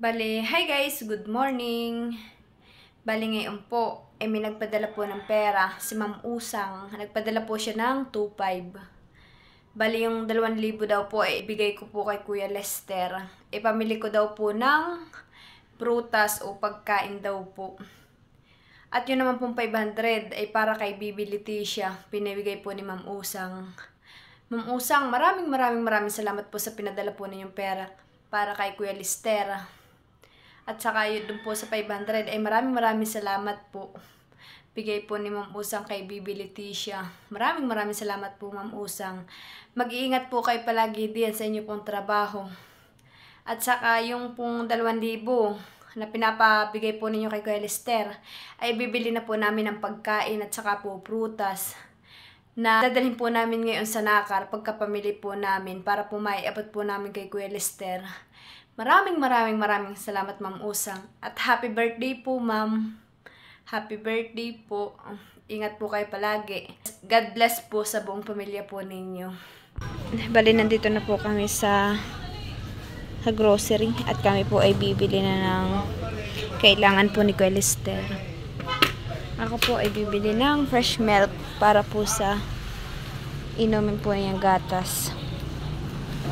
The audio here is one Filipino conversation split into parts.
Bale, hi guys! Good morning! Bale, ngayon po, may nagpadala po ng pera, si Ma'am Usang. Nagpadala po siya ng 2,500. Bale, yung 2,000 daw po, ibigay ko po kay Kuya Lester. Pamili ko daw po ng prutas o pagkain daw po. At yun naman pong 500 ay para kay Bibi Leticia. Pinibigay po ni Ma'am Usang. Ma'am Usang, maraming salamat po sa pinadala po ninyong pera para kay Kuya Lester. At saka yun dun po sa 500 ay maraming salamat po. Bigay po ni Ma'am Usang kay Bibi Leticia. Maraming salamat po Ma'am Usang. Mag-iingat po kayo palagi din sa inyo pong trabaho. At saka yung pong 2,000 na pinapabigay po ninyo kay Kuya Lester ay bibili na po namin ng pagkain at saka po prutas na dadalhin po namin ngayon sa Nakar pagkapamili po namin para po maiabot po namin kay Kuya Lester. Maraming salamat Ma'am Usang. At happy birthday po Ma'am. Happy birthday po. Ingat po kayo palagi. God bless po sa buong pamilya po ninyo. Bali, nandito na po kami sa grocery. At kami po ay bibili na ng kailangan po ni Kuya Lester. Ako po ay bibili ng fresh milk para po sa inumin po niyang gatas.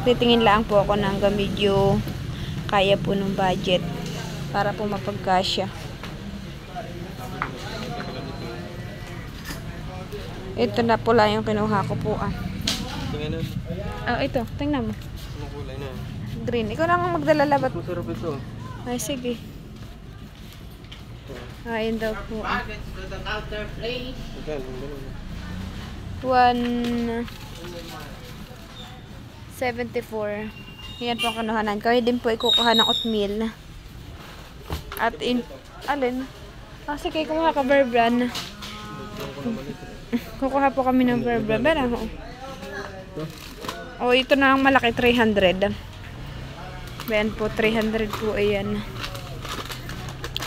Titingin lang po ako ng medyo kaya po ng budget para po mapagkasya. Ito na po lang yung kinuha ko po Tingnan. ito, tingnan mo. Anong kulay na? Green. Ikaw lang ang magdala labat. Masarap ito. Ay, sige. Ayun daw po. Magkano? 174. Yan po ang kanuhanan. Kaya din po ikukuha ng oatmeal. At alin? Sige, kumuha ka Bear Brand. Kukuha po kami ng Bear Brand. Bera mo. Ito na ang malaki, 300. Bayan po, 300 po. Ayan.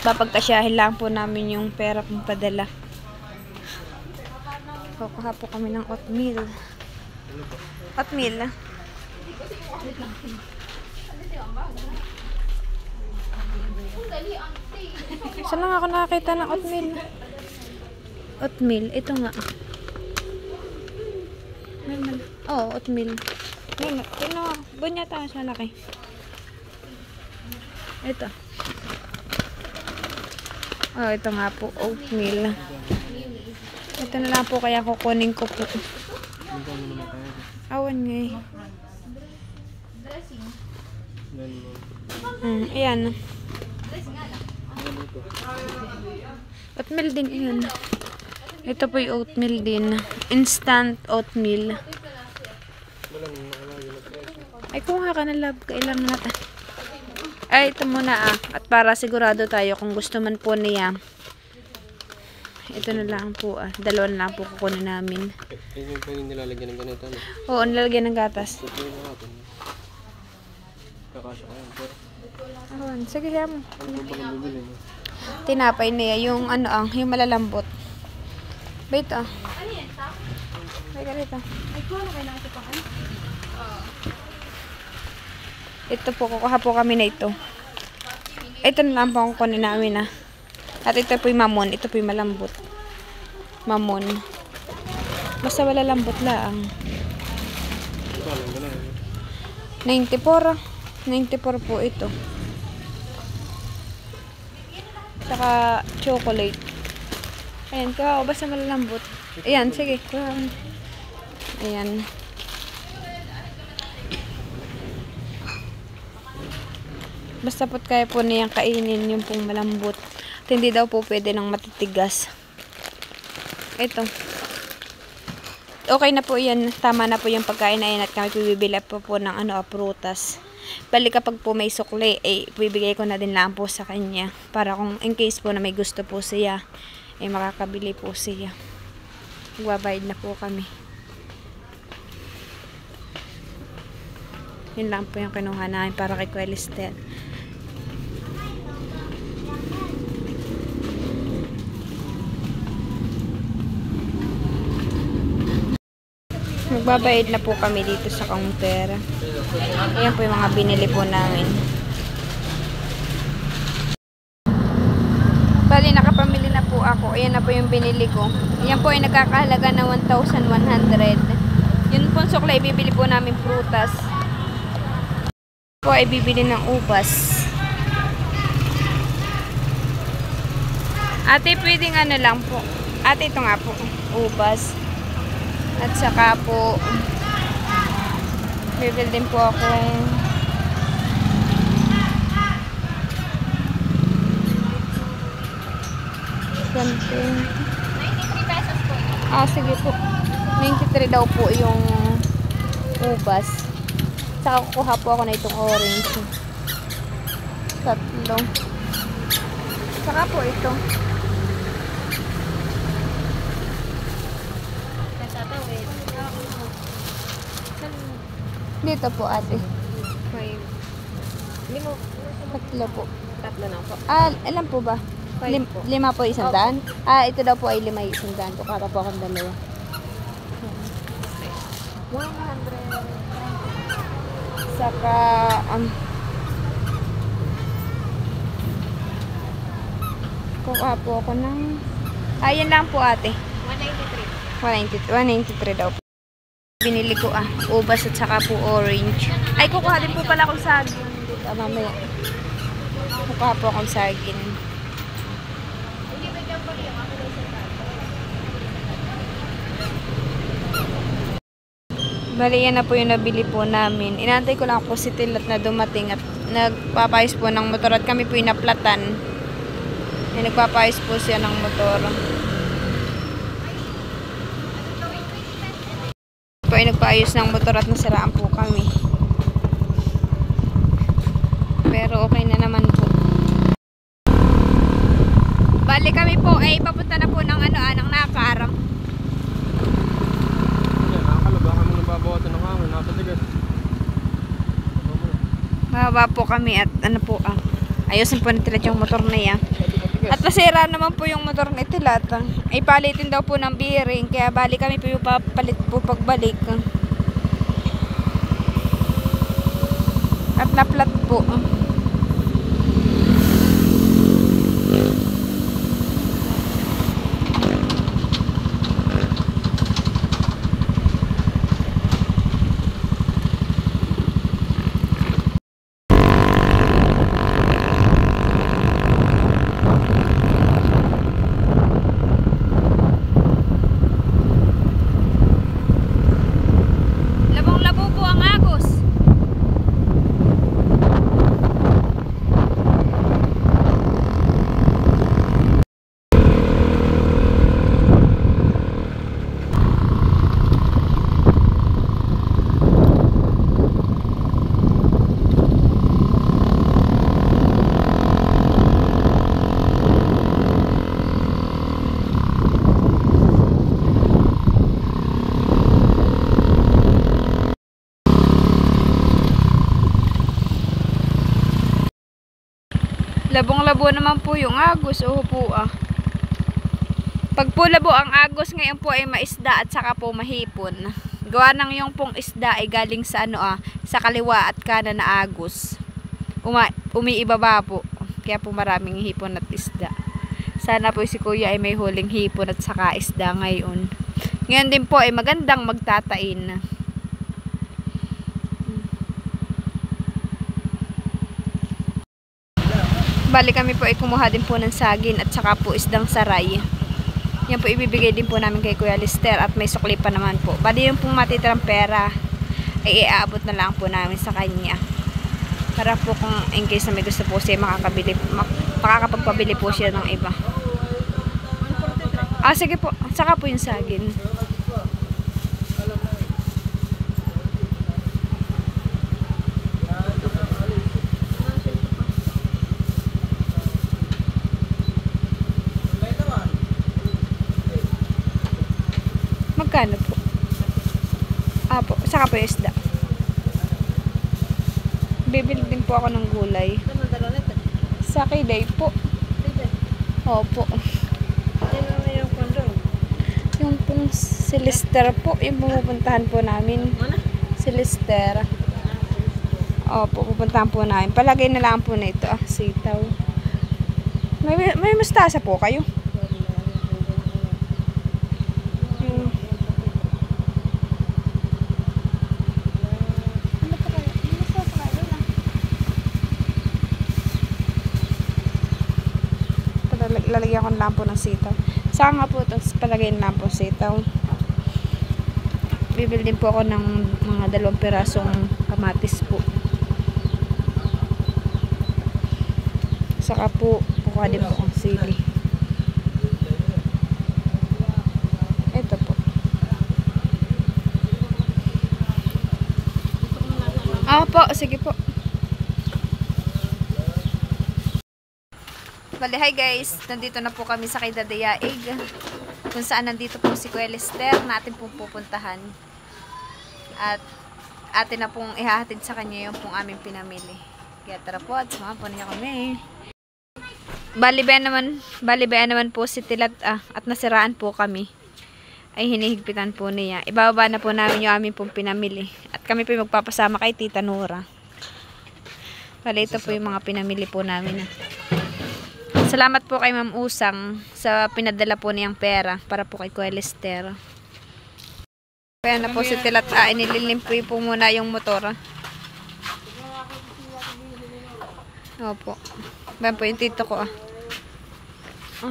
Papagkasyahin lang po namin yung pera pong padala. Kukuha po kami ng oatmeal. Oatmeal. Saan lang ako nakakita ng oatmeal? Oatmeal, ito nga. Oatmeal. Tingnan mo, bunya tayo sa malaki. Ito. Ito nga po, oatmeal. Ito na lang po kaya kukunin ko po. Awan nga eh. Ayan. Oatmeal din yun. Ito po yung oatmeal din. Instant oatmeal. Ay, kuha ka na love. Kailangan natin. Ay, ito muna At para sigurado tayo kung gusto man po niya. Ito na lang po Dalawa na lang po kukunin namin. Yung po yung nilalagyan ng ganito. Oo, nilalagyan ng gatas. Kakasya kayo. Sige, siya mo. Ano ba ang bibili mo? Tinapay niya. Yung yung malalambot. Wait Wait ka rito. Ito po, kukuha po kami na ito. Ito na lang po ang kukunin namin At ito po yung mamon. Ito po yung malambot. Mamon. Basta malalambot lang. 94. 94 po ito. Saka chocolate. Ayan, kuha. Basta malalambot. Ayan, sige. Kuha. Ayan. Basta po kaya po niyang kainin yung pong malambot. At hindi daw po pwede ng matitigas. Ito. Okay na po yan. Tama na po yung pagkain na yan. At kami bibili po ng prutas. Bali kapag po may sukli, bibigay ko na din lang po sa kanya. Para kung in case po na may gusto po siya, makakabili po siya. Magbabayad na po kami. Yun lang po yung kinuha namin para kay Kuya Lester. Magbabayad na po kami dito sa counter. Ayan po yung mga binili po namin. Bali, nakapamili na po ako. Ayan na po yung binili ko. Ayan po ay nagkakahalaga na 1,100. Yun po suklay, bibili po namin prutas. Po ay bibili ng ubas. Ate, pwedeng ano lang po. Ate, ito nga po. Ubas. At saka po, bibili din po akong something. 93 pesos po. Sige po. 93 daw po yung ubas. Saka kukuha po ako na itong orange. 3. Saka po ito. Dito po ate. 3 po. 3 lang po. Ilan po ba? 5 po. 5 po, 100? Ito daw po ay 5, 100. Kukuha po akong dalawa. 100. Saka, kukuha po ako ng, yan lang po ate. 193 daw po. Binili ko ubas at saka po orange. Ay, kukuha din po pala akong saging. Mamaya. Kukuha po akong saging. Bali, yan na po yung nabili po namin. Inantay ko lang po si Tilot na dumating at nagpapayos po ng motor at kami po yung naplatan. Nagpapayos po siya ng motor. Po ay nagpaayos ng motor at nasiraan po kami. Pero okay na naman po. Bali kami po ay papunta na po ng ng Nakar. Nakakalabahan mo ng babawatan ng hangin. Nakatigas. Mababa po kami at ayusin po nila yung motor na yan. At nasira naman po yung motor ni Tilat. Ay palitin daw po ng bearing. Kaya bali kami po yung papalit po pagbalik. At naplat po. Labong-labo po ang agos. Labong-labo naman po yung agos. Po Pag po labo ang agos ngayon po ay maisda at saka po mahipon. Gawa ng yung pong isda ay galing sa sa kaliwa at kanan na agos. Umiibaba po. Kaya po maraming hipon at isda. Sana po si Kuya ay may huling hipon at saka isda ngayon. Ngayon din po ay magandang magtatain. Bali kami po ay kumuha din po ng saging at saka po isdang saray. Yan po ibibigay din po namin kay Kuya Lister at may sukli pa naman po. Bali yung pong matitirang pera ay iaabot na lang po namin sa kanya. Para po kung in case na may gusto po siya makakapagpabili po siya ng iba. Sige po. Saka po yung saging. Magkano po? Po. Saka po yung isda. Bibili din po ako ng gulay. Sa Kiday po. Opo. Yung Yung pong Si Lister po, yung pumupuntahan po namin. Si Lister. Opo, pupuntahan po namin. Palagay na lang po na ito, sitaw. May mustasa po kayo? Hmm. Ano pa kayo? May mustasa kayo na. Lalagyan ko lang po ng sitaw. Saka nga po, tapos palagay na lang po sitaw. Bibili din po ako ng mga 2 pirasong kamatis po. Saka po, kukuha din po ang sili. Ito po. Po, sige po. Bale, hi guys. Nandito na po kami sa Dayaig. Kung saan nandito po si Kuya Lister na atin pong pupuntahan. At atin na pong ihahatid sa kanya yung pong aming pinamili. Kaya tara po at sumama po niya kami. Balibayan naman po si Tilat at nasiraan po kami. Ay hinihigpitan po niya. Ibababa na po namin yung aming pong pinamili. At kami po yung magpapasama kay Tita Nora. Bale, ito po yung mga pinamili po namin. Salamat po kay Ma'am Usang sa pinadala po niyang pera para po kay Kuya Lister. Kaya na po si Tilat inililimpi po muna yung motor. Opo. Bayan po yung tito ko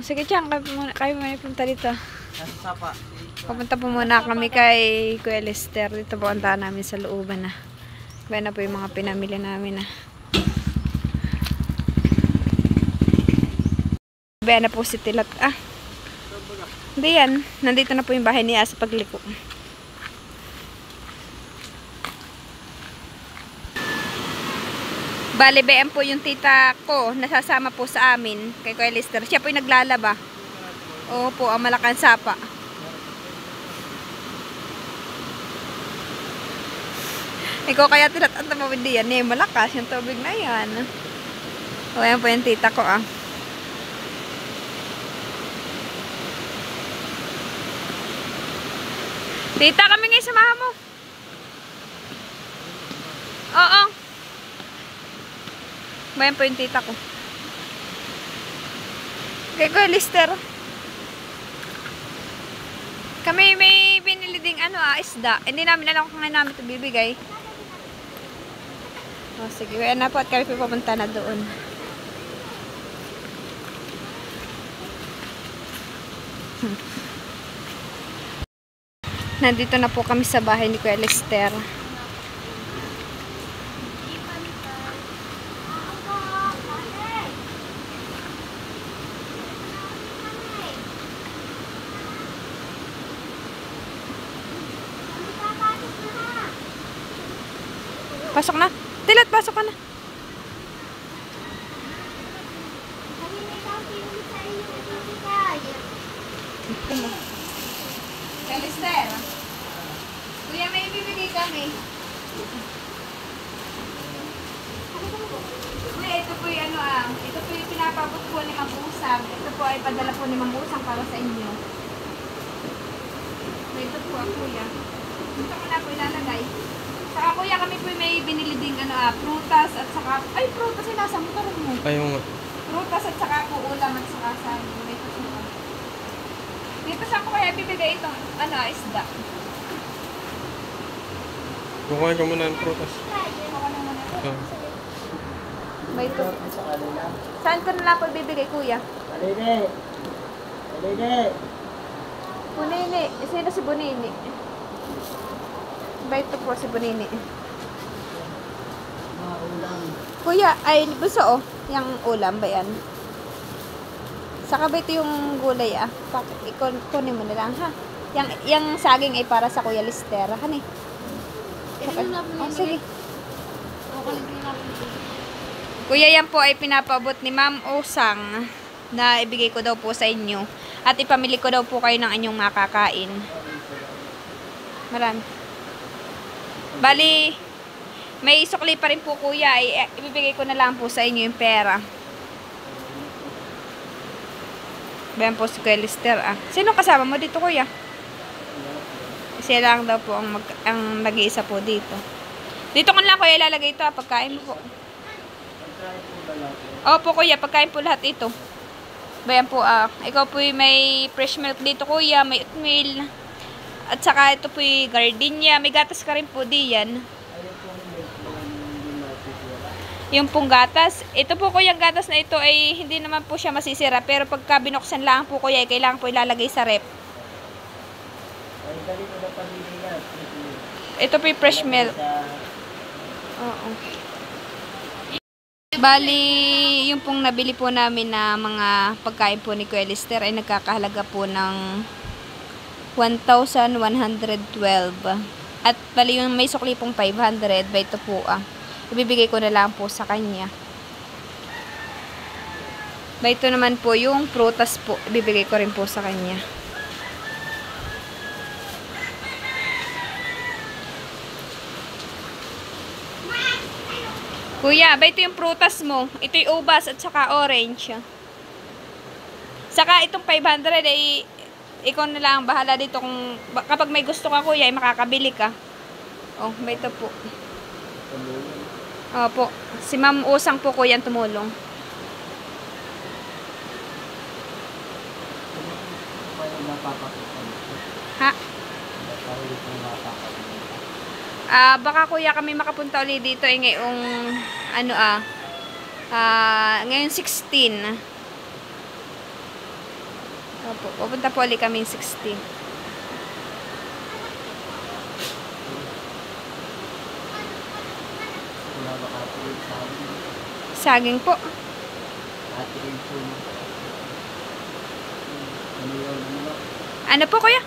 sige Chang, kayo muna punta dito. Papunta po muna kami kay Kuya Lister. Dito po ang daan namin sa looban na. Bayan na po yung mga pinamili namin Bayan na po si Tilat Hindi yan. Nandito na po yung bahay niya sa pagliko. Bale, bayan po yung tita ko. Nasasama po sa amin kay Kuya Lister. Siya po yung naglalaba. Opo, ang Malacan Sapa. Ikaw kaya Tilat ang tamawid diyan. Malakas yung tubig na yan. Ayan po yung tita ko Tita, kami ngayon samahan mo. Oo. Bayan po yung tita ko. Kaya Kuya Lister. Kami may binili ding isda. Hindi namin alam kung ngayon namin ito bibigay. Sige. Kaya na po at kami pupunta na doon. Nandito na po kami sa bahay ni Kuya Lister. Pasok na. Tilat, pasok ka na. Kuya Lister. Kuya, may bibigay kami. Kuya, ito po yung ito po yung pinapabot po ni Ma'am Usang. Ito po ay padala po ni Ma'am Usang para sa inyo. Ito po kuya. Ito ko na po ilalagay. Saka kuya, kami po may binili ding prutas at saka, prutas ay nasa motor mo. Ayaw nga. Prutas at saka po ulam at saka sa dito sa ko kaya bibigay itong isda. Kukuhain ka muna ng prutas. May ito. Saan ko na po bibigay kuya? Balide! Bunini. Sino si Bunini? Ba ito po si Bunini? Kuya, ay buso yung ulam ba yan? Saka ba ito yung gulay kunin mo na lang ha. Yung saging ay para sa Kuya Lister. Hani? Sige. Kuya, yan po ay pinapabot ni Ma'am Usang na ibigay ko daw po sa inyo. At ipamili ko daw po kayo ng inyong makakain. Marami. Bali, may sukli pa rin po kuya. Ibibigay ko na lang po sa inyo yung pera. Bayan po si Kuya Lister Sino kasama mo dito kuya? Siya lang daw po ang nag-iisa po dito. Dito ko lang kuya ilalagay ito pagkain mo po. Opo kuya, pagkain po lahat ito. Bayan po ikaw po may fresh milk dito kuya, may oatmeal. At saka ito po gardenia, may gatas ka rin po diyan. Yung pong gatas, ito po kuya gatas na ito ay hindi naman po siya masisira, pero pagka binuksan lang po kuya, kailangan po ilalagay sa rep. Ito po yung fresh milk. Oo. Bali, yung pong nabili po namin na mga pagkain po ni Kuya Lister ay nagkakahalaga po ng 1,112. At bali yung may sukli pong 500, ba ito po ibibigay ko na lang po sa kanya. Ba ito naman po yung prutas po, ibibigay ko rin po sa kanya. Kuya, ba ito yung prutas mo? Ito yung ubas at saka orange. Saka itong 500 ay ikaw na lang bahala dito kung kapag may gusto ka kuya ay makakabili ka. Oh, ba ito po. Opo. Si Ma'am Usang po kuya ang tumulong. Ha? Baka kuya kami makapunta ulit dito ngayong ngayon 16. Opo, pupunta po ulit kami 16. Saging po. Ano po kuya?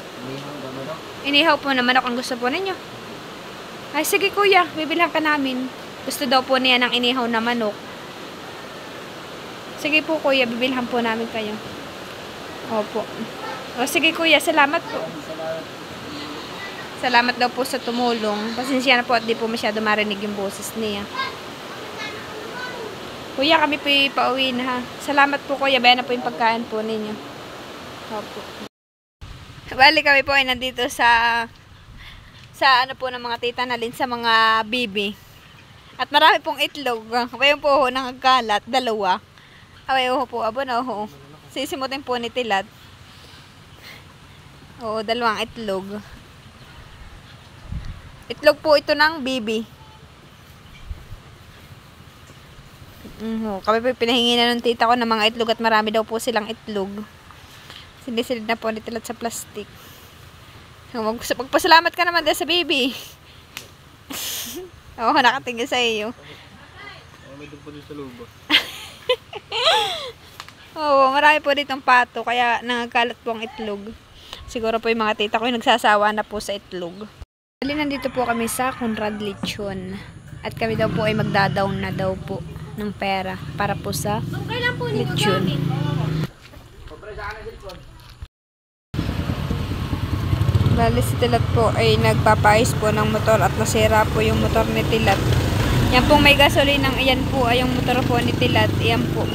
Inihaw po na manok ang gusto po ninyo. Ay sige kuya, bibilhan ka namin. Gusto daw po niya ng inihaw na manok. Sige po kuya, bibilhan po namin kayo. Opo. O sige kuya, salamat po. Salamat daw po sa tumulong. Pasensya na po at di po masyado marinig yung boses niya. Kuya, kami po pauwi na ha. Salamat po kuya, bayan na po yung pagkain po ninyo. Opo. Bali kami po ay nandito sa ano po ng mga tita nalin sa mga bibi. At marami pong itlog. Kapayon po ho ng kalat, dalawa. Kapayon po, abo na ho. Sisimutin po ni Tilat. Oo, dalawang itlog. Itlog po ito ng bibi. Kami po pinahingi na ng tita ko ng mga itlog at marami daw po silang itlog. Sinisilid na po ni Tilat sa plastic. Magpasalamat ka naman dahil sa baby. Oo, nakatingin sa iyo. May doon po din sa lubo. Oo, marami po ditong pato, kaya nangakalat po ang itlog. Siguro po yung mga tita ko yung nagsasawa na po sa itlog. Dali, nandito po kami sa Conrad Lechon. At kami daw po ay magda-down na daw po ng pera para po sa lechon. Bali si Tilat po ay nagpapais po ng motor at nasira po yung motor ni Tilat. Yan pong may gasolinang iyan po ay yung motor po ni Tilat. Iyan po.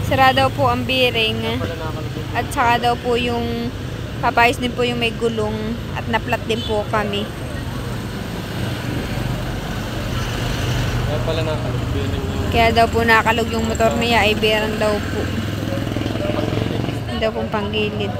Sira daw po ang bearing. At saka daw po yung papais din po yung may gulong. At naplat din po kami. Kaya pala nakalog. Kaya daw po nakalog yung motor niya ay bearing daw po. Hindi daw pong panggilid.